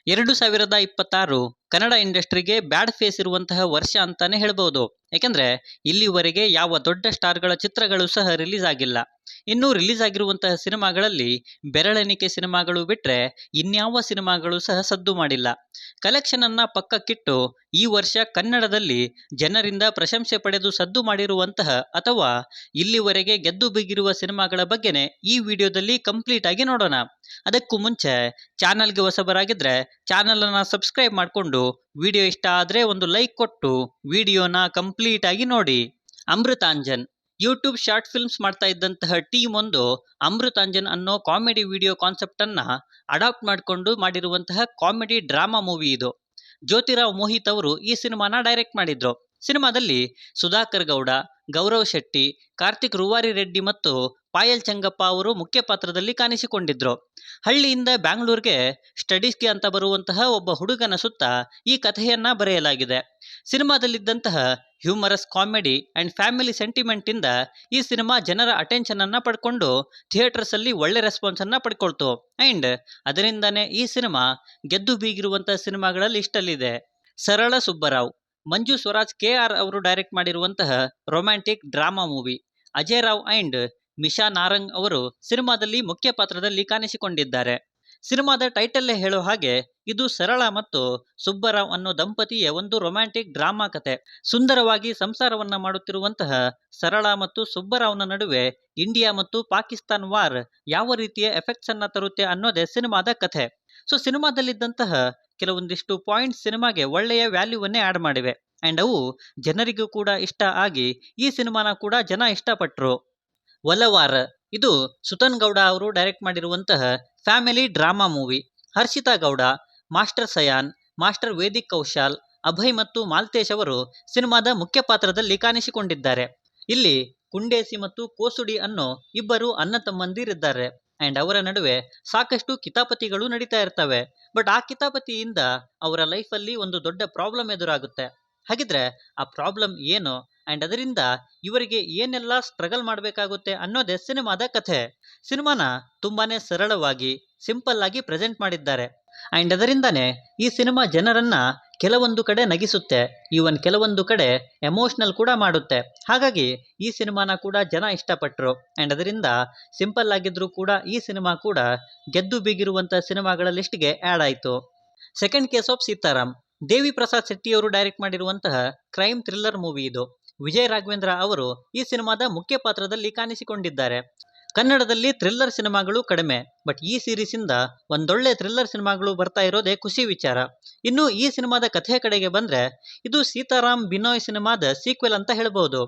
2026 ಕನ್ನಡ ಇಂಡಸ್ಟ್ರಿಗೆ bad phase ಇರುವಂತಹ ವರ್ಷ ಅಂತಾನೆ ಹೇಳ್ಬೋದು. ಯಾಕೆಂದ್ರೆ ಇಲ್ಲಿವರೆಗೆ ಯಾವ ದೊಡ್ಡ ಸ್ಟಾರ್ಗಳ ಚಿತ್ರಗಳು ಸಹ ರಿಲೀಸ್ ಆಗಿಲ್ಲ. ಇನ್ನು ರಿಲೀಸ್ ಆಗಿರುವಂತಹ ಸಿನಿಮಾಗಳಲ್ಲಿ ಬೆರಳೆಣಿಕೆ ಸಿನಿಮಾಗಳು ಬಿಟ್ರೆ ಇನ್ಯಾವ ಸಿನಿಮಾಗಳು ಸಹ ಸದ್ದು ಮಾಡಿಲ್ಲ. ಕಲೆಕ್ಷನ್ ಅನ್ನ ಪಕ್ಕಕ್ಕಿಟ್ಟು ಈ ವರ್ಷ ಕನ್ನಡದಲ್ಲಿ ಜನರಿಂದ ಪ್ರಶಂಸೆ ಪಡೆದು ಸದ್ದು ಮಾಡಿರುವಂತಹ ಅಥವಾ ಇಲ್ಲಿವರೆಗೆ ಗೆದ್ದು ಬಿಗಿರುವ ಸಿನಿಮಾಗಳ ಬಗ್ಗೆನೇ ಈ ವಿಡಿಯೋದಲ್ಲಿ ಕಂಪ್ಲೀಟ್ ಆಗಿ ನೋಡೋಣ. ಅದಕ್ಕೂ ಮುಂಚೆ ಚಾನಲ್ಗೆ ಹೊಸಬರಾಗಿದ್ರೆ ಚಾನಲ್ ಅನ್ನ ಸಬ್ಸ್ಕ್ರೈಬ್ ಮಾಡಿಕೊಂಡು ವಿಡಿಯೋ ಇಷ್ಟ ಆದ್ರೆ ಒಂದು ಲೈಕ್ ಕೊಟ್ಟು ವಿಡಿಯೋನ ಕಂಪ್ಲೀಟ್ ಆಗಿ ನೋಡಿ. ಅಮೃತಾಂಜನ್ ಯೂಟ್ಯೂಬ್ ಶಾರ್ಟ್ ಫಿಲ್ಮ್ಸ್ ಮಾಡ್ತಾ ಇದ್ದಂತಹ ಟೀಮ್ ಒಂದು ಅಮೃತಾಂಜನ್ ಅನ್ನೋ ಕಾಮಿಡಿ ವಿಡಿಯೋ ಕಾನ್ಸೆಪ್ಟ್ ಅನ್ನ ಅಡಾಪ್ಟ್ ಮಾಡಿಕೊಂಡು ಮಾಡಿರುವಂತಹ ಕಾಮಿಡಿ ಡ್ರಾಮಾ ಮೂವಿ ಇದು. ಜ್ಯೋತಿರಾವ್ ಮೋಹಿತ್ ಅವರು ಈ ಸಿನಿಮಾನ ಡೈರೆಕ್ಟ್ ಮಾಡಿದ್ರು. ಸಿನಿಮಾದಲ್ಲಿ ಸುಧಾಕರ್ ಗೌಡ, ಗೌರವ್ ಶೆಟ್ಟಿ, ಕಾರ್ತಿಕ್ ರೂವಾರಿ ರೆಡ್ಡಿ ಮತ್ತು ಪಾಯಲ್ ಚಂಗಪ್ಪ ಅವರು ಮುಖ್ಯ ಪಾತ್ರದಲ್ಲಿ ಕಾಣಿಸಿಕೊಂಡಿದ್ರು. ಹಳ್ಳಿಯಿಂದ ಬ್ಯಾಂಗ್ಳೂರ್ಗೆ ಸ್ಟಡೀಸ್ಗೆ ಅಂತ ಬರುವಂತಹ ಒಬ್ಬ ಹುಡುಗನ ಸುತ್ತ ಈ ಕಥೆಯನ್ನ ಬರೆಯಲಾಗಿದೆ. ಸಿನಿಮಾದಲ್ಲಿದ್ದಂತಹ humorous comedy and family sentiment ಇಂದ ಈ ಸಿನಿಮಾ ಜನರ ಅಟೆನ್ಷನ್ ಅನ್ನ ಪಡ್ಕೊಂಡು ಥಿಯೇಟರ್ಸ್ ಅಲ್ಲಿ ಒಳ್ಳೆ ರೆಸ್ಪಾನ್ಸ್ ಅನ್ನ ಪಡ್ಕೊಳ್ತು. ಅಂಡ್ ಅದರಿಂದಾನೇ ಈ ಸಿನಿಮಾ ಗೆದ್ದು ಬೀಗಿರುವಂತಹ ಸಿನಿಮಾಗಳ ಲಿಸ್ಟ್ ಅಲ್ಲಿದೆ. ಸರಳ ಸುಬ್ಬರಾವ್ ಮಂಜು ಸ್ವರಾಜ್ KR ಅವರು ಡೈರೆಕ್ಟ್ ಮಾಡಿರುವಂತಹ romantic drama movie. Ajay Rao and Misha Narang ಅವರು ಸಿನಿಮಾದಲ್ಲಿ ಮುಖ್ಯ ಪಾತ್ರದಲ್ಲಿ ಕಾಣಿಸಿಕೊಂಡಿದ್ದಾರೆ. ಸಿನಿಮಾದ ಟೈಟಲ್ಲೇ ಹೇಳೋ ಹಾಗೆ ಇದು ಸರಳ ಮತ್ತು ಸುಬ್ಬರಾವ್ ಅನ್ನೋ ದಂಪತಿಯ ಒಂದು ರೊಮ್ಯಾಂಟಿಕ್ ಡ್ರಾಮಾ ಕತೆ. ಸುಂದರವಾಗಿ ಸಂಸಾರವನ್ನ ಮಾಡುತ್ತಿರುವಂತಹ ಸರಳ ಮತ್ತು ಸುಬ್ಬರಾವ್ನ ನಡುವೆ ಇಂಡಿಯಾ ಮತ್ತು ಪಾಕಿಸ್ತಾನ್ ವಾರ್ ಯಾವ ರೀತಿಯ ಎಫೆಕ್ಟ್ಸ್ ಅನ್ನ ತರುತ್ತೆ ಅನ್ನೋದೇ ಸಿನಿಮಾದ ಕಥೆ. ಸೊ ಸಿನಿಮಾದಲ್ಲಿದ್ದಂತಹ ಕೆಲವೊಂದಿಷ್ಟು ಪಾಯಿಂಟ್ಸ್ ಸಿನಿಮಾಗೆ ಒಳ್ಳೆಯ ವ್ಯಾಲ್ಯೂವನ್ನೇ ಆಡ್ ಮಾಡಿವೆ ಅಂಡ್ ಅವು ಜನರಿಗೂ ಕೂಡ ಇಷ್ಟ ಆಗಿ ಈ ಸಿನಿಮಾನ ಕೂಡ ಜನ ಇಷ್ಟಪಟ್ರು. ಒಲವಾರ ಇದು ಸುತನ್ ಗೌಡ ಅವರು ಡೈರೆಕ್ಟ್ ಮಾಡಿರುವಂತಹ family drama movie. Harshita Gowda, master Sayan, master Vedik Kaushal, Abhay ಮತ್ತು ಮಾಲ್ತೇಶ್ ಅವರು ಸಿನಿಮಾದ ಮುಖ್ಯ ಪಾತ್ರದಲ್ಲಿ ಕಾಣಿಸಿಕೊಂಡಿದ್ದಾರೆ. ಇಲ್ಲಿ ಕುಂಡೇಸಿ ಮತ್ತು ಕೋಸುಡಿ ಅನ್ನೋ ಇಬ್ಬರು ಅಣ್ಣ ತಮ್ಮಂದಿರಿದ್ದಾರೆ ಅಂಡ್ ಅವರ ನಡುವೆ ಸಾಕಷ್ಟು ಕಿತಾಪತಿಗಳು ನಡೀತಾ ಇರ್ತವೆ. ಬಟ್ ಆ ಕಿತಾಪತಿಯಿಂದ ಅವರ ಲೈಫಲ್ಲಿ ಒಂದು ದೊಡ್ಡ ಪ್ರಾಬ್ಲಮ್ ಎದುರಾಗುತ್ತೆ. ಹಾಗಿದ್ರೆ ಆ ಪ್ರಾಬ್ಲಮ್ ಏನು ಅಂಡ್ ಅದರಿಂದ ಇವರಿಗೆ ಏನೆಲ್ಲ ಸ್ಟ್ರಗಲ್ ಮಾಡಬೇಕಾಗುತ್ತೆ ಅನ್ನೋದೇ ಸಿನಿಮಾದ ಕಥೆ. ಸಿನಿಮಾನ ತುಂಬಾನೇ ಸರಳವಾಗಿ ಸಿಂಪಲ್ ಆಗಿ ಪ್ರೆಸೆಂಟ್ ಮಾಡಿದ್ದಾರೆ ಅಂಡ್ ಅದರಿಂದಾನೇ ಈ ಸಿನಿಮಾ ಜನರನ್ನ ಕೆಲವೊಂದು ಕಡೆ ನಗಿಸುತ್ತೆ, ಈವನ್ ಕೆಲವೊಂದು ಕಡೆ ಎಮೋಷನಲ್ ಕೂಡ ಮಾಡುತ್ತೆ. ಹಾಗಾಗಿ ಈ ಸಿನಿಮಾನ ಕೂಡ ಜನ ಇಷ್ಟಪಟ್ರು ಅಂಡ್ ಅದರಿಂದ ಸಿಂಪಲ್ ಆಗಿದ್ರು ಕೂಡ ಈ ಸಿನಿಮಾ ಕೂಡ ಗೆದ್ದು ಬೀಗಿರುವಂತಹ ಸಿನಿಮಾಗಳ ಲಿಸ್ಟ್ಗೆ ಆ್ಯಡ್ ಆಯಿತು. ಸೆಕೆಂಡ್ ಕೇಸ್ ಆಫ್ ಸೀತಾರಾಮ್ ದೇವಿ ಪ್ರಸಾದ್ ಶೆಟ್ಟಿ ಅವರು ಡೈರೆಕ್ಟ್ ಮಾಡಿರುವಂತಹ ಕ್ರೈಮ್ ಥ್ರಿಲ್ಲರ್ ಮೂವಿ ಇದು. ವಿಜಯ್ ರಾಘವೇಂದ್ರ ಅವರು ಈ ಸಿನಿಮಾದ ಮುಖ್ಯ ಪಾತ್ರದಲ್ಲಿ ಕಾಣಿಸಿಕೊಂಡಿದ್ದಾರೆ. ಕನ್ನಡದಲ್ಲಿ ಥ್ರಿಲ್ಲರ್ ಸಿನಿಮಾಗಳು ಕಡಿಮೆ, ಬಟ್ ಈ ಸೀರೀಸ್ ಇಂದ ಒಂದೊಳ್ಳೆ ಥ್ರಿಲ್ಲರ್ ಸಿನಿಮಾಗಳು ಬರ್ತಾ ಇರೋದೇ ಖುಷಿ ವಿಚಾರ. ಇನ್ನು ಈ ಸಿನಿಮಾದ ಕಥೆಯ ಕಡೆಗೆ ಬಂದ್ರೆ ಇದು ಸೀತಾರಾಮ್ ಬಿನೋಯ್ ಸಿನಿಮಾದ ಸೀಕ್ವೆಲ್ ಅಂತ ಹೇಳ್ಬೋದು.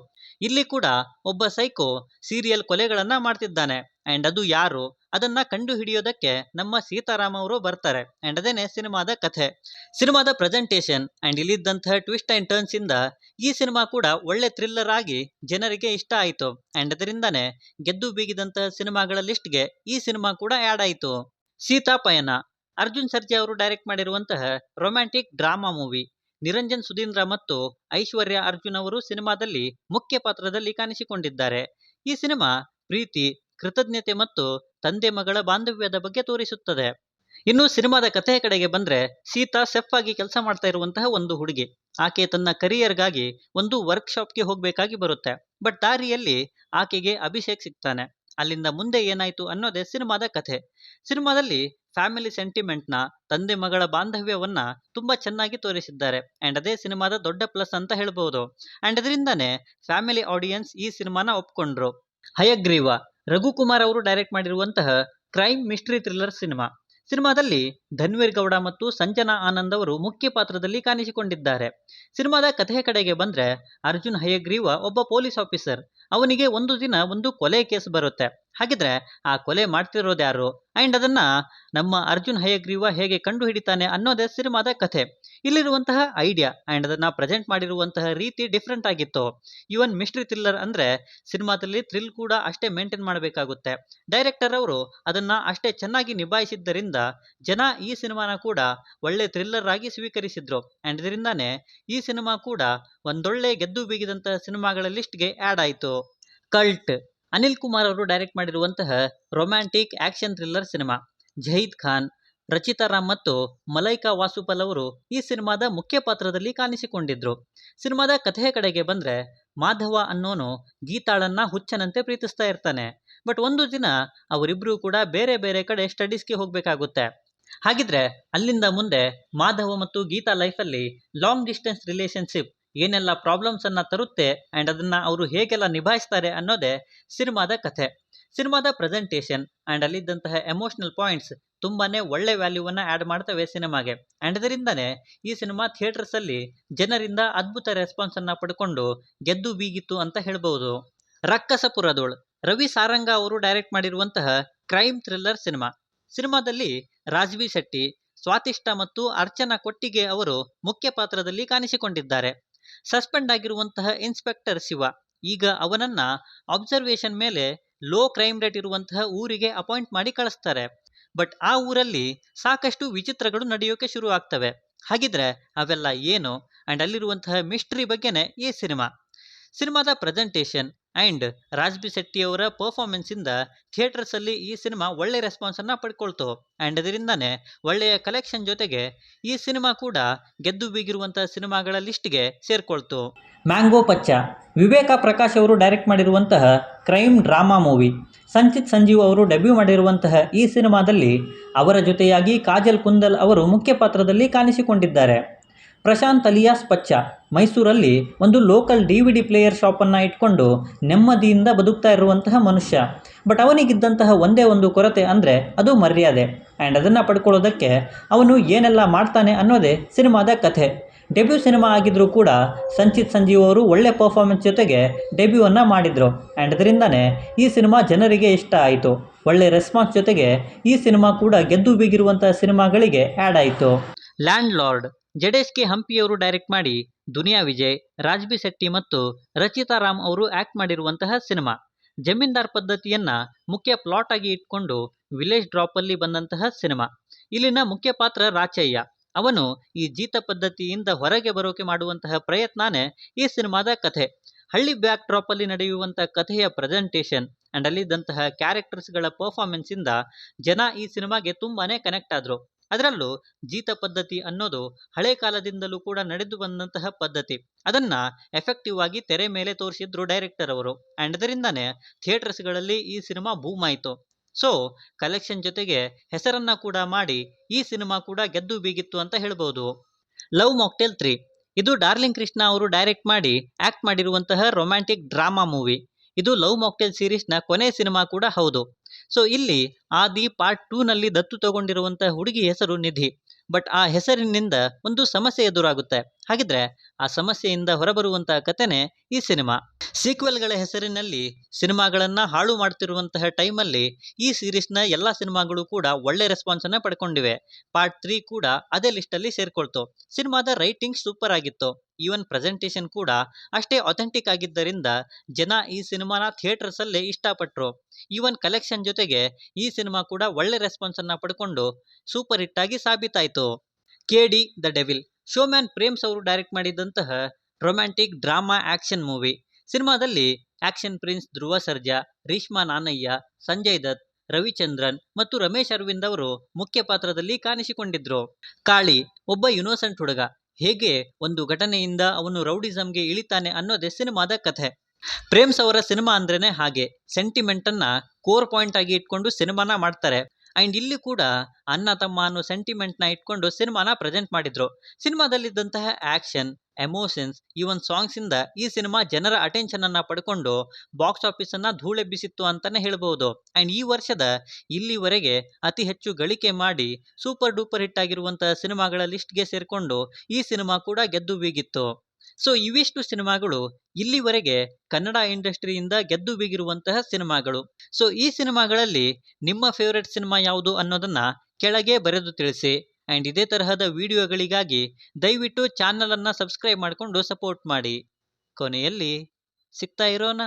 ಇಲ್ಲಿ ಕೂಡ ಒಬ್ಬ ಸೈಕೋ ಸೀರಿಯಲ್ ಕೊಲೆಗಳನ್ನ ಮಾಡ್ತಿದ್ದಾನೆ ಅಂಡ್ ಅದು ಯಾರು ಅದನ್ನ ಕಂಡು ಹಿಡಿಯೋದಕ್ಕೆ ನಮ್ಮ ಸೀತಾರಾಮ್ ಅವರು ಬರ್ತಾರೆ ಅಂಡ್ ಅದೇನೆ ಸಿನಿಮಾದ ಕಥೆ. ಸಿನಿಮಾದ ಪ್ರೆಸೆಂಟೇಷನ್ ಅಂಡ್ ಇಲ್ಲಿದ್ದಂತಹ ಟ್ವಿಸ್ಟ್ ಅಂಡ್ ಟರ್ನ್ಸ್ ಇಂದ ಈ ಸಿನಿಮಾ ಕೂಡ ಒಳ್ಳೆ ಥ್ರಿಲ್ಲರ್ ಆಗಿ ಜನರಿಗೆ ಇಷ್ಟ ಆಯಿತು ಅಂಡ್ ಅದರಿಂದಾನೇ ಗೆದ್ದು ಬೀಗಿದಂತಹ ಸಿನಿಮಾಗಳ ಲಿಸ್ಟ್ಗೆ ಈ ಸಿನಿಮಾ ಕೂಡ ಆ್ಯಡ್ ಆಯಿತು. ಸೀತಾ ಪಯಣ ಅರ್ಜುನ್ ಸರ್ಜಾ ಅವರು ಡೈರೆಕ್ಟ್ ಮಾಡಿರುವಂತಹ romantic drama movie. Niranjan Sudhindra ಮತ್ತು ಐಶ್ವರ್ಯ ಅರ್ಜುನ್ ಅವರು ಸಿನಿಮಾದಲ್ಲಿ ಮುಖ್ಯ ಪಾತ್ರದಲ್ಲಿ ಕಾಣಿಸಿಕೊಂಡಿದ್ದಾರೆ. ಈ ಸಿನಿಮಾ ಪ್ರೀತಿ, ಕೃತಜ್ಞತೆ ಮತ್ತು ತಂದೆ ಮಗಳ ಬಾಂಧವ್ಯದ ಬಗ್ಗೆ ತೋರಿಸುತ್ತದೆ. ಇನ್ನು ಸಿನಿಮಾದ ಕಥೆಯ ಕಡೆಗೆ ಬಂದ್ರೆ ಸೀತಾ ಸೆಫ್ ಆಗಿ ಕೆಲಸ ಮಾಡ್ತಾ ಇರುವಂತಹ ಒಂದು ಹುಡುಗಿ. ಆಕೆ ತನ್ನ ಕರಿಯರ್ಗಾಗಿ ಒಂದು ವರ್ಕ್ಶಾಪ್ಗೆ ಹೋಗ್ಬೇಕಾಗಿ ಬರುತ್ತೆ. ಬಟ್ ದಾರಿಯಲ್ಲಿ ಆಕೆಗೆ ಅಭಿಷೇಕ್ ಸಿಗ್ತಾನೆ. ಅಲ್ಲಿಂದ ಮುಂದೆ ಏನಾಯ್ತು ಅನ್ನೋದೇ ಸಿನಿಮಾದ ಕಥೆ. ಸಿನಿಮಾದಲ್ಲಿ ಫ್ಯಾಮಿಲಿ ಸೆಂಟಿಮೆಂಟ್ನ, ತಂದೆ ಮಗಳ ಬಾಂಧವ್ಯವನ್ನ ತುಂಬಾ ಚೆನ್ನಾಗಿ ತೋರಿಸಿದ್ದಾರೆ ಅಂಡ್ ಅದೇ ಸಿನಿಮಾದ ದೊಡ್ಡ ಪ್ಲಸ್ ಅಂತ ಹೇಳ್ಬೋದು ಅಂಡ್ ಅದರಿಂದಾನೇ ಫ್ಯಾಮಿಲಿ ಆಡಿಯನ್ಸ್ ಈ ಸಿನಿಮಾನ ಒಪ್ಕೊಂಡ್ರು. ಹಯಗ್ರೀವ ರಘುಕುಮಾರ್ ಅವರು ಡೈರೆಕ್ಟ್ ಮಾಡಿರುವಂತಹ ಕ್ರೈಮ್ ಮಿಸ್ಟ್ರಿ ಥ್ರಿಲ್ಲರ್ ಸಿನಿಮಾ. ಸಿನಿಮಾದಲ್ಲಿ ಧನ್ವೀರ್ ಗೌಡ ಮತ್ತು ಸಂಜನಾ ಆನಂದ್ ಅವರು ಮುಖ್ಯ ಪಾತ್ರದಲ್ಲಿ ಕಾಣಿಸಿಕೊಂಡಿದ್ದಾರೆ. ಸಿನಿಮಾದ ಕಥೆಯ ಕಡೆಗೆ ಬಂದ್ರೆ ಅರ್ಜುನ್ ಹಯಗ್ರೀವ ಒಬ್ಬ ಪೊಲೀಸ್ ಆಫೀಸರ್. ಅವನಿಗೆ ಒಂದು ದಿನ ಒಂದು ಕೊಲೆ ಕೇಸ್ ಬರುತ್ತೆ. ಹಾಗಿದ್ರೆ ಆ ಕೊಲೆ ಮಾಡ್ತಿರೋದ್ಯಾರು ಅಂಡ್ ಅದನ್ನ ನಮ್ಮ ಅರ್ಜುನ್ ಹಯಗ್ರೀವ ಹೇಗೆ ಕಂಡು ಹಿಡಿತಾನೆ ಅನ್ನೋದೇ ಸಿನಿಮಾದ ಕಥೆ. ಇಲ್ಲಿರುವಂತಹ ಐಡಿಯಾ ಅಂಡ್ ಅದನ್ನ ಪ್ರೆಸೆಂಟ್ ಮಾಡಿರುವಂತಹ ರೀತಿ ಡಿಫ್ರೆಂಟ್ ಆಗಿತ್ತು. ಇವನ್ ಮಿಸ್ಟ್ರಿ ಥ್ರಿಲ್ಲರ್ ಅಂದ್ರೆ ಸಿನಿಮಾದಲ್ಲಿ ಥ್ರಿಲ್ ಕೂಡ ಅಷ್ಟೇ ಮೇಂಟೈನ್ ಮಾಡಬೇಕಾಗುತ್ತೆ. ಡೈರೆಕ್ಟರ್ ಅವರು ಅದನ್ನ ಅಷ್ಟೇ ಚೆನ್ನಾಗಿ ನಿಭಾಯಿಸಿದ್ದರಿಂದ ಜನ ಈ ಸಿನಿಮಾನ ಕೂಡ ಒಳ್ಳೆ ಥ್ರಿಲ್ಲರ್ ಆಗಿ ಸ್ವೀಕರಿಸಿದ್ರು ಅಂಡ್ ಇದರಿಂದಾನೇ ಈ ಸಿನಿಮಾ ಕೂಡ ಒಂದೊಳ್ಳೆ ಗೆದ್ದು ಬೀಗಿದಂತಹ ಸಿನಿಮಾಗಳ ಲಿಸ್ಟ್ಗೆ ಆ್ಯಡ್ ಆಯಿತು. ಕಲ್ಟ್ ಅನಿಲ್ ಕುಮಾರ್ ಅವರು ಡೈರೆಕ್ಟ್ ಮಾಡಿರುವಂತಹ ರೊಮ್ಯಾಂಟಿಕ್ ಆಕ್ಷನ್ ಥ್ರಿಲ್ಲರ್ ಸಿನಿಮಾ. ಜಹೀದ್ ಖಾನ್, ರಚಿತಾ ರಾಮ್ ಮತ್ತು ಮಲೈಕಾ ವಾಸುಪಲ್ ಅವರು ಈ ಸಿನಿಮಾದ ಮುಖ್ಯ ಪಾತ್ರದಲ್ಲಿ ಕಾಣಿಸಿಕೊಂಡಿದ್ರು. ಸಿನಿಮಾದ ಕಥೆಯ ಕಡೆಗೆ ಬಂದ್ರೆ, ಮಾಧವ ಅನ್ನೋನು ಗೀತಾಳನ್ನ ಹುಚ್ಚನಂತೆ ಪ್ರೀತಿಸ್ತಾ ಇರ್ತಾನೆ. ಬಟ್ ಒಂದು ದಿನ ಅವರಿಬ್ರು ಕೂಡ ಬೇರೆ ಬೇರೆ ಕಡೆ ಸ್ಟಡೀಸ್ಗೆ ಹೋಗ್ಬೇಕಾಗುತ್ತೆ. ಹಾಗಿದ್ರೆ ಅಲ್ಲಿಂದ ಮುಂದೆ ಮಾಧವ ಮತ್ತು ಗೀತಾ ಲೈಫಲ್ಲಿ ಲಾಂಗ್ ಡಿಸ್ಟೆನ್ಸ್ ರಿಲೇಶನ್ಶಿಪ್ ಏನೆಲ್ಲ ಪ್ರಾಬ್ಲಮ್ಸ್ ಅನ್ನ ತರುತ್ತೆ ಅಂಡ್ ಅದನ್ನ ಅವರು ಹೇಗೆಲ್ಲ ನಿಭಾಯಿಸ್ತಾರೆ ಅನ್ನೋದೇ ಸಿನಿಮಾದ ಕಥೆ. ಸಿನಿಮಾದ ಪ್ರೆಸೆಂಟೇಷನ್ ಅಂಡ್ ಅಲ್ಲಿದ್ದಂತಹ ಎಮೋಷನಲ್ ಪಾಯಿಂಟ್ಸ್ ತುಂಬಾನೇ ಒಳ್ಳೆ ವ್ಯಾಲ್ಯೂವನ್ನ ಆ್ಯಡ್ ಮಾಡ್ತವೆ ಸಿನಿಮಾಗೆ. ಅಂಡ್ ಅದರಿಂದನೇ ಈ ಸಿನಿಮಾ ಥಿಯೇಟರ್ಸ್ ಅಲ್ಲಿ ಜನರಿಂದ ಅದ್ಭುತ ರೆಸ್ಪಾನ್ಸ್ ಅನ್ನ ಪಡ್ಕೊಂಡು ಗೆದ್ದು ಬೀಗಿತ್ತು ಅಂತ ಹೇಳ್ಬಹುದು. ರಕ್ಕಸಪುರದೋಳ್ ರವಿ ಸಾರಂಗ ಅವರು ಡೈರೆಕ್ಟ್ ಮಾಡಿರುವಂತಹ ಕ್ರೈಮ್ ಥ್ರಿಲ್ಲರ್ ಸಿನಿಮಾ. ಸಿನಿಮಾದಲ್ಲಿ ರಾಜ್ವಿ ಶೆಟ್ಟಿ, ಸ್ವಾತಿಷ್ಠ ಮತ್ತು ಅರ್ಚನಾ ಕೊಟ್ಟಿಗೆ ಅವರು ಮುಖ್ಯ ಪಾತ್ರದಲ್ಲಿ ಕಾಣಿಸಿಕೊಂಡಿದ್ದಾರೆ. ಸಸ್ಪೆಂಡ್ ಆಗಿರುವಂತಹ ಇನ್ಸ್ಪೆಕ್ಟರ್ ಶಿವ ಈಗ ಅವನನ್ನ ಅಬ್ಸರ್ವೇಷನ್ ಮೇಲೆ ಲೋ ಕ್ರೈಮ್ ರೇಟ್ ಇರುವಂತಹ ಊರಿಗೆ ಅಪಾಯಿಂಟ್ ಮಾಡಿ ಕಳಿಸ್ತಾರೆ. ಬಟ್ ಆ ಊರಲ್ಲಿ ಸಾಕಷ್ಟು ವಿಚಿತ್ರಗಳು ನಡೆಯೋಕೆ ಶುರು ಆಗ್ತವೆ. ಹಾಗಿದ್ರೆ ಅವೆಲ್ಲ ಏನು ಅಂಡ್ ಅಲ್ಲಿರುವಂತಹ ಮಿಸ್ಟ್ರಿ ಬಗ್ಗೆನೇ ಈ ಸಿನಿಮಾದ ಪ್ರೆಸೆಂಟೇಷನ್ ಅಂಡ್ ರಾಜ್ಬಿ ಶೆಟ್ಟಿ ಅವರ ಪರ್ಫಾರ್ಮೆನ್ಸ್ ಇಂದ ಥಿಯೇಟರ್ಸ್ ಅಲ್ಲಿ ಈ ಸಿನಿಮಾ ಒಳ್ಳೆ ರೆಸ್ಪಾನ್ಸ್ ಅನ್ನ ಪಡ್ಕೊಳ್ತು. ಅಂಡ್ ಅದರಿಂದಾನೇ ಒಳ್ಳೆಯ ಕಲೆಕ್ಷನ್ ಜೊತೆಗೆ ಈ ಸಿನಿಮಾ ಕೂಡ ಗೆದ್ದು ಬೀಗಿರುವಂತಹ ಸಿನಿಮಾಗಳ ಲಿಸ್ಟ್ಗೆ ಸೇರ್ಕೊಳ್ತು. ಮ್ಯಾಂಗೋ ಪಚ್ಚ ವಿವೇಕ ಪ್ರಕಾಶ್ ಅವರು ಡೈರೆಕ್ಟ್ ಮಾಡಿರುವಂತಹ crime drama movie. Sanchit Sanjeev ಅವರು ಡೆಬ್ಯೂ ಮಾಡಿರುವಂತಹ ಈ ಸಿನಿಮಾದಲ್ಲಿ ಅವರ ಜೊತೆಯಾಗಿ ಕಾಜಲ್ ಕುಂದಲ್ ಅವರು ಮುಖ್ಯ ಪಾತ್ರದಲ್ಲಿ ಕಾಣಿಸಿಕೊಂಡಿದ್ದಾರೆ. ಪ್ರಶಾಂತ್ ಅಲಿಯಾಸ್ ಪಚ್ಚ ಮೈಸೂರಲ್ಲಿ ಒಂದು ಲೋಕಲ್ DVD ಪ್ಲೇಯರ್ ಶಾಪನ್ನು ಇಟ್ಕೊಂಡು ನೆಮ್ಮದಿಯಿಂದ ಬದುಕ್ತಾ ಇರುವಂತಹ ಮನುಷ್ಯ. ಬಟ್ ಅವನಿಗಿದ್ದಂತಹ ಒಂದೇ ಒಂದು ಕೊರತೆ ಅಂದರೆ ಅದು ಮರ್ಯಾದೆ. ಆ್ಯಂಡ್ ಅದನ್ನು ಪಡ್ಕೊಳ್ಳೋದಕ್ಕೆ ಅವನು ಏನೆಲ್ಲ ಮಾಡ್ತಾನೆ ಅನ್ನೋದೇ ಸಿನಿಮಾದ ಕಥೆ. ಡೆಬ್ಯೂ ಸಿನಿಮಾ ಆಗಿದ್ರೂ ಕೂಡ ಸಂಚಿತ್ ಸಂಜೀವ್ ಅವರು ಒಳ್ಳೆ ಪರ್ಫಾರ್ಮೆನ್ಸ್ ಜೊತೆಗೆ ಡೆಬ್ಯೂವನ್ನು ಮಾಡಿದರು. ಆ್ಯಂಡ್ ಅದರಿಂದನೇ ಈ ಸಿನಿಮಾ ಜನರಿಗೆ ಇಷ್ಟ ಆಯಿತು. ಒಳ್ಳೆ ರೆಸ್ಪಾನ್ಸ್ ಜೊತೆಗೆ ಈ ಸಿನಿಮಾ ಕೂಡ ಗೆದ್ದು ಬೀಗಿರುವಂತಹ ಸಿನಿಮಾಗಳಿಗೆ ಆ್ಯಡ್ ಆಯಿತು. ಲ್ಯಾಂಡ್ ಲಾರ್ಡ್ ಜಡೇಶ್ ಕೆ ಹಂಪಿಯವರು ಡೈರೆಕ್ಟ್ ಮಾಡಿ ದುನಿಯಾ ವಿಜಯ್, ರಾಜ್ಬಿ ಶೆಟ್ಟಿ ಮತ್ತು ರಚಿತಾ ರಾಮ್ ಅವರು ಆಕ್ಟ್ ಮಾಡಿರುವಂತಹ ಸಿನಿಮಾ. ಜಮೀನ್ದಾರ್ ಪದ್ಧತಿಯನ್ನ ಮುಖ್ಯ ಪ್ಲಾಟ್ ಆಗಿ ಇಟ್ಕೊಂಡು ವಿಲೇಜ್ ಡ್ರಾಪ್ ಅಲ್ಲಿ ಬಂದಂತಹ ಸಿನಿಮಾ. ಇಲ್ಲಿನ ಮುಖ್ಯ ಪಾತ್ರ ರಾಚಯ್ಯ. ಅವನು ಈ ಜೀತ ಪದ್ಧತಿಯಿಂದ ಹೊರಗೆ ಬರೋಕೆ ಮಾಡುವಂತಹ ಪ್ರಯತ್ನನೇ ಈ ಸಿನಿಮಾದ ಕಥೆ. ಹಳ್ಳಿ ಬ್ಯಾಕ್ ಡ್ರಾಪ್ ಅಲ್ಲಿ ನಡೆಯುವಂತಹ ಕಥೆಯ ಪ್ರೆಸೆಂಟೇಷನ್ ಅಂಡ್ ಅಲ್ಲಿದ್ದಂತಹ ಕ್ಯಾರೆಕ್ಟರ್ಸ್ಗಳ ಪರ್ಫಾರ್ಮೆನ್ಸ್ ಇಂದ ಜನ ಈ ಸಿನಿಮಾಗೆ ತುಂಬಾನೇ ಕನೆಕ್ಟ್ ಆದ್ರು. ಅದರಲ್ಲೂ ಜೀತ ಪದ್ಧತಿ ಅನ್ನೋದು ಹಳೆ ಕಾಲದಿಂದಲೂ ಕೂಡ ನಡೆದು ಬಂದಂತಹ ಪದ್ಧತಿ. ಅದನ್ನ ಎಫೆಕ್ಟಿವ್ ಆಗಿ ತೆರೆ ಮೇಲೆ ತೋರಿಸಿದ್ರು ಡೈರೆಕ್ಟರ್ ಅವರು. ಅಂಡ್ ಅದರಿಂದಾನೇ ಥಿಯೇಟರ್ಸ್ಗಳಲ್ಲಿ ಈ ಸಿನಿಮಾ ಬೂಮ್ ಆಯಿತು. ಸೊ ಕಲೆಕ್ಷನ್ ಜೊತೆಗೆ ಹೆಸರನ್ನ ಕೂಡ ಮಾಡಿ ಈ ಸಿನಿಮಾ ಕೂಡ ಗೆದ್ದು ಬೀಗಿತ್ತು ಅಂತ ಹೇಳ್ಬೋದು. ಲವ್ ಮಾಕ್ಟೇಲ್ 3 ಇದು ಡಾರ್ಲಿಂಗ್ ಕೃಷ್ಣ ಅವರು ಡೈರೆಕ್ಟ್ ಮಾಡಿ ಆಕ್ಟ್ ಮಾಡಿರುವಂತಹ ರೊಮ್ಯಾಂಟಿಕ್ ಡ್ರಾಮಾ ಮೂವಿ. ಇದು ಲವ್ ಮಾಕ್ಟೇಲ್ ಸೀರೀಸ್ನ ಕೊನೆ ಸಿನಿಮಾ ಕೂಡ ಹೌದು. ಸೊ ಇಲ್ಲಿ ಆದಿ ಪಾರ್ಟ್ 2 ನಲ್ಲಿ ದತ್ತು ತಗೊಂಡಿರುವಂತಹ ಹುಡುಗಿ ಹೆಸರು ನಿಧಿ. ಬಟ್ ಆ ಹೆಸರಿನಿಂದ ಒಂದು ಸಮಸ್ಯೆ ಎದುರಾಗುತ್ತೆ. ಹಾಗಿದ್ರೆ ಆ ಸಮಸ್ಯೆಯಿಂದ ಹೊರಬರುವಂತಹ ಕಥೆನೇ ಈ ಸಿನಿಮಾ. ಸೀಕ್ವೆಲ್ಗಳ ಹೆಸರಿನಲ್ಲಿ ಸಿನಿಮಾಗಳನ್ನ ಹಾಳು ಮಾಡ್ತಿರುವಂತಹ ಟೈಮಲ್ಲಿ ಈ ಸೀರೀಸ್ನ ಎಲ್ಲ ಸಿನಿಮಾಗಳು ಕೂಡ ಒಳ್ಳೆ ರೆಸ್ಪಾನ್ಸ್ ಅನ್ನ ಪಡ್ಕೊಂಡಿವೆ. ಪಾರ್ಟ್ 3 ಕೂಡ ಅದೇ ಲಿಸ್ಟ್ ಅಲ್ಲಿ ಸೇರ್ಕೊಳ್ತು. ಸಿನಿಮಾದ ರೈಟಿಂಗ್ ಸೂಪರ್ ಆಗಿತ್ತು. ಈವನ್ ಪ್ರೆಸೆಂಟೇಷನ್ ಕೂಡ ಅಷ್ಟೇ ಅಥೆಂಟಿಕ್ ಆಗಿದ್ದರಿಂದ ಜನ ಈ ಸಿನಿಮಾನ ಥಿಯೇಟರ್ಸ್ ಅಲ್ಲೇ ಇಷ್ಟಪಟ್ರು. ಈವನ್ ಕಲೆಕ್ಷನ್ ಜೊತೆಗೆ ಈ ಸಿನಿಮಾ ಕೂಡ ಒಳ್ಳೆ ರೆಸ್ಪಾನ್ಸ್ ಅನ್ನ ಪಡ್ಕೊಂಡು ಸೂಪರ್ ಹಿಟ್ ಆಗಿ ಸಾಬೀತಾಯಿತು. KD the devil showman Prem's ಅವರು ಡೈರೆಕ್ಟ್ ಮಾಡಿದಂತಹ ರೊಮ್ಯಾಂಟಿಕ್ ಡ್ರಾಮಾ ಆಕ್ಷನ್ ಮೂವಿ. ಸಿನಿಮಾದಲ್ಲಿ ಆಕ್ಷನ್ ಪ್ರಿನ್ಸ್ ಧ್ರುವ ಸರ್ಜಾ, ರೀಶ್ಮಾ ನಾನಯ್ಯ, ಸಂಜಯ್ ದತ್, ರವಿಚಂದ್ರನ್ ಮತ್ತು ರಮೇಶ್ ಅರವಿಂದ್ ಅವರು ಮುಖ್ಯ ಪಾತ್ರದಲ್ಲಿ ಕಾಣಿಸಿಕೊಂಡಿದ್ರು. ಕಾಳಿ ಒಬ್ಬ ಯುನೋಸೆಂಟ್ ಹುಡುಗ ಹೇಗೆ ಒಂದು ಘಟನೆಯಿಂದ ಅವನು ರೌಡಿಸಂಗೆ ಇಳಿತಾನೆ ಅನ್ನೋದೇ ಸಿನಿಮಾದ ಕಥೆ. ಪ್ರೇಮ್ಸ್ ಅವರ ಸಿನಿಮಾ ಅಂದ್ರೇನೆ ಹಾಗೆ ಸೆಂಟಿಮೆಂಟ್ ಅನ್ನ ಕೋರ್ ಪಾಯಿಂಟ್ ಆಗಿ ಇಟ್ಕೊಂಡು ಸಿನಿಮಾನ ಮಾಡ್ತಾರೆ. ಅಂಡ್ ಇಲ್ಲಿ ಕೂಡ ಅಣ್ಣ ತಮ್ಮ ಅನ್ನೋ ಸೆಂಟಿಮೆಂಟ್ ನ ಇಟ್ಕೊಂಡು ಸಿನಿಮಾನ ಪ್ರೆಸೆಂಟ್ ಮಾಡಿದ್ರು. ಸಿನಿಮಾದಲ್ಲಿದ್ದಂತಹ ಆಕ್ಷನ್, ಎಮೋಷನ್ಸ್, ಈವನ್ ಸಾಂಗ್ಸ್ ಇಂದ ಈ ಸಿನಿಮಾ ಜನರ ಅಟೆನ್ಷನ್ ಅನ್ನ ಪಡ್ಕೊಂಡು ಬಾಕ್ಸ್ ಆಫೀಸ್ ಅನ್ನ ಧೂಳೆಬ್ಬಿಸಿತ್ತು ಅಂತಾನೆ ಹೇಳ್ಬಹುದು. ಅಂಡ್ ಈ ವರ್ಷದ ಇಲ್ಲಿವರೆಗೆ ಅತಿ ಹೆಚ್ಚು ಗಳಿಕೆ ಮಾಡಿ ಸೂಪರ್ ಡೂಪರ್ ಹಿಟ್ ಆಗಿರುವಂತಹ ಸಿನಿಮಾಗಳ ಲಿಸ್ಟ್ಗೆ ಸೇರ್ಕೊಂಡು ಈ ಸಿನಿಮಾ ಕೂಡ ಗೆದ್ದು ಬೀಗಿತ್ತು. ಸೊ ಇವಿಷ್ಟು ಸಿನಿಮಾಗಳು ಇಲ್ಲಿವರೆಗೆ ಕನ್ನಡ ಇಂಡಸ್ಟ್ರಿಯಿಂದ ಗೆದ್ದು ಬೀಗಿರುವಂತಹ ಸಿನಿಮಾಗಳು. ಸೊ ಈ ಸಿನಿಮಾಗಳಲ್ಲಿ ನಿಮ್ಮ ಫೇವರೆಟ್ ಸಿನಿಮಾ ಯಾವುದು ಅನ್ನೋದನ್ನ ಕೆಳಗೆ ಬರೆದು ತಿಳಿಸಿ. ಅಂಡ್ ಇದೇ ತರಹದ ವಿಡಿಯೋಗಳಿಗಾಗಿ ದಯವಿಟ್ಟು ಚಾನಲ್ ಅನ್ನ ಸಬ್ಸ್ಕ್ರೈಬ್ ಮಾಡಿಕೊಂಡು ಸಪೋರ್ಟ್ ಮಾಡಿ. ಕೊನೆಯಲ್ಲಿ ಸಿಗ್ತಾ ಇರೋಣ.